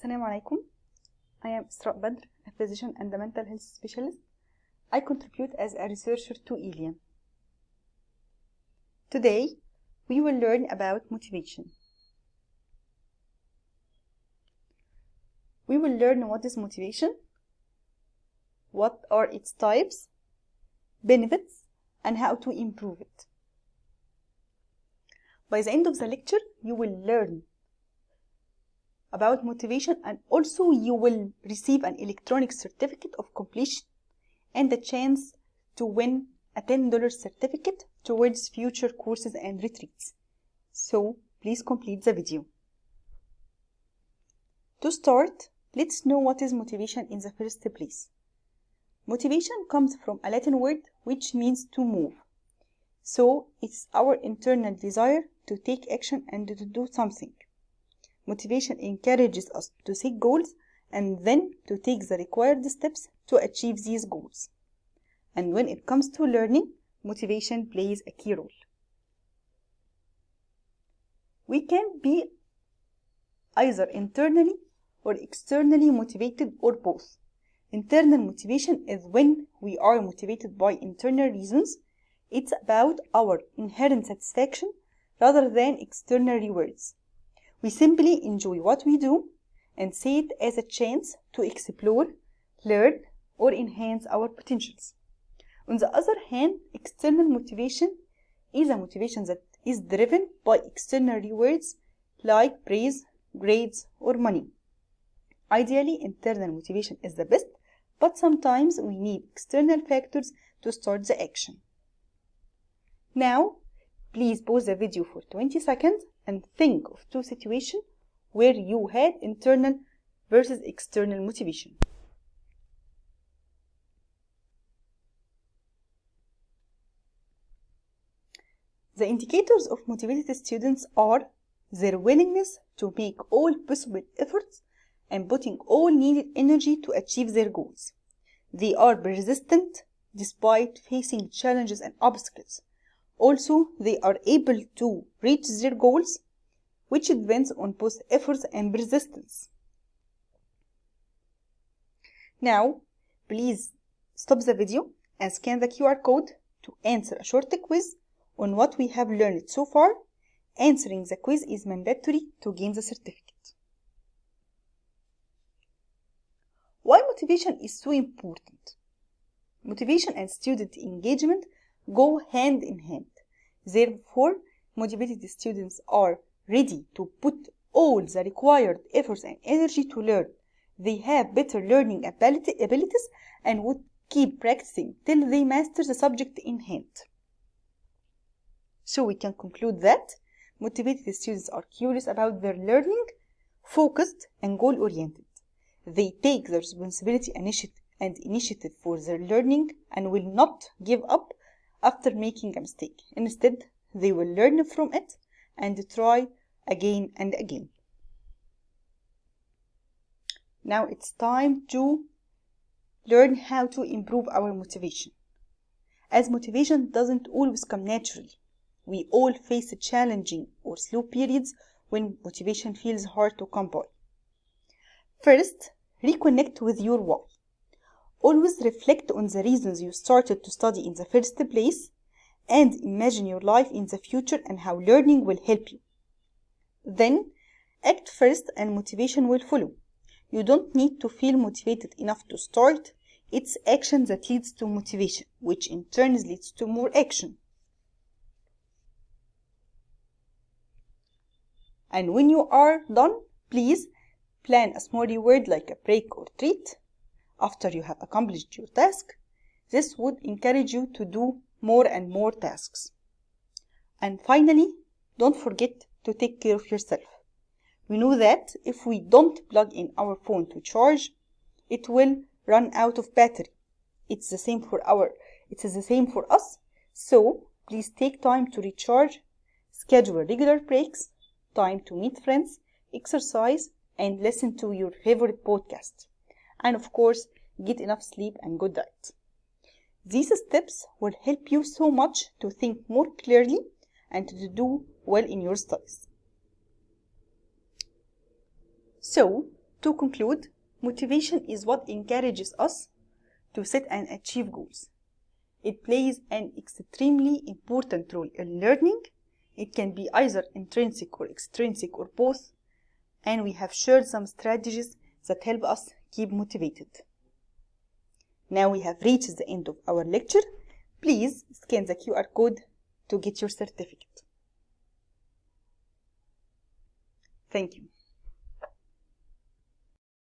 Assalamu alaikum. I am Esraa Badr, a physician and a mental health specialist. I contribute as a researcher to ILIAM. Today, we will learn about motivation. We will learn what is motivation, what are its types, benefits, and how to improve it. By the end of the lecture, you will learn about motivation, and also you will receive an electronic certificate of completion and the chance to win a $10 certificate towards future courses and retreats. So please complete the video. To start, let's know what is motivation in the first place. Motivation comes from a Latin word which means to move. So it's our internal desire to take action and to do something. Motivation encourages us to set goals and then to take the required steps to achieve these goals. And when it comes to learning, motivation plays a key role. We can be either internally or externally motivated or both. Internal motivation is when we are motivated by internal reasons. It's about our inherent satisfaction rather than external rewards. We simply enjoy what we do and see it as a chance to explore, learn, or enhance our potentials. On the other hand, external motivation is a motivation that is driven by external rewards like praise, grades, or money. Ideally, internal motivation is the best, but sometimes we need external factors to start the action. Now, please pause the video for 20 seconds and think of two situations where you had internal versus external motivation. The indicators of motivated students are their willingness to make all possible efforts and putting all needed energy to achieve their goals. They are persistent despite facing challenges and obstacles. Also, they are able to reach their goals, which depends on both efforts and persistence. Now, please stop the video and scan the QR code to answer a short quiz on what we have learned so far. Answering the quiz is mandatory to gain the certificate. Why motivation is so important? Motivation and student engagement go hand in hand. Therefore, motivated students are ready to put all the required efforts and energy to learn. They have better learning abilities and would keep practicing till they master the subject in hand. So we can conclude that motivated students are curious about their learning, focused and goal-oriented. They take the responsibility and initiative for their learning and will not give up after making a mistake. Instead, they will learn from it and try again and again. Now it's time to learn how to improve our motivation. As motivation doesn't always come naturally. We all face challenging or slow periods when motivation feels hard to come by. First, reconnect with your why. Always reflect on the reasons you started to study in the first place and imagine your life in the future and how learning will help you. Then, act first and motivation will follow. You don't need to feel motivated enough to start. It's action that leads to motivation, which in turn leads to more action. And when you are done, please plan a small reward like a break or treat after you have accomplished your task. This would encourage you to do more and more tasks. And finally, don't forget to take care of yourself. We know that if we don't plug in our phone to charge, it will run out of battery. It's the same for us. So please take time to recharge, schedule regular breaks, time to meet friends, exercise, and listen to your favorite podcast. And of course, get enough sleep and good diet. These steps will help you so much to think more clearly and to do well in your studies. So, To conclude, motivation is what encourages us to set and achieve goals. It plays an extremely important role in learning. It can be either intrinsic or extrinsic or both, and we have shared some strategies that help us keep motivated. Now we have reached the end of our lecture. Please scan the QR code to get your certificate. Thank you.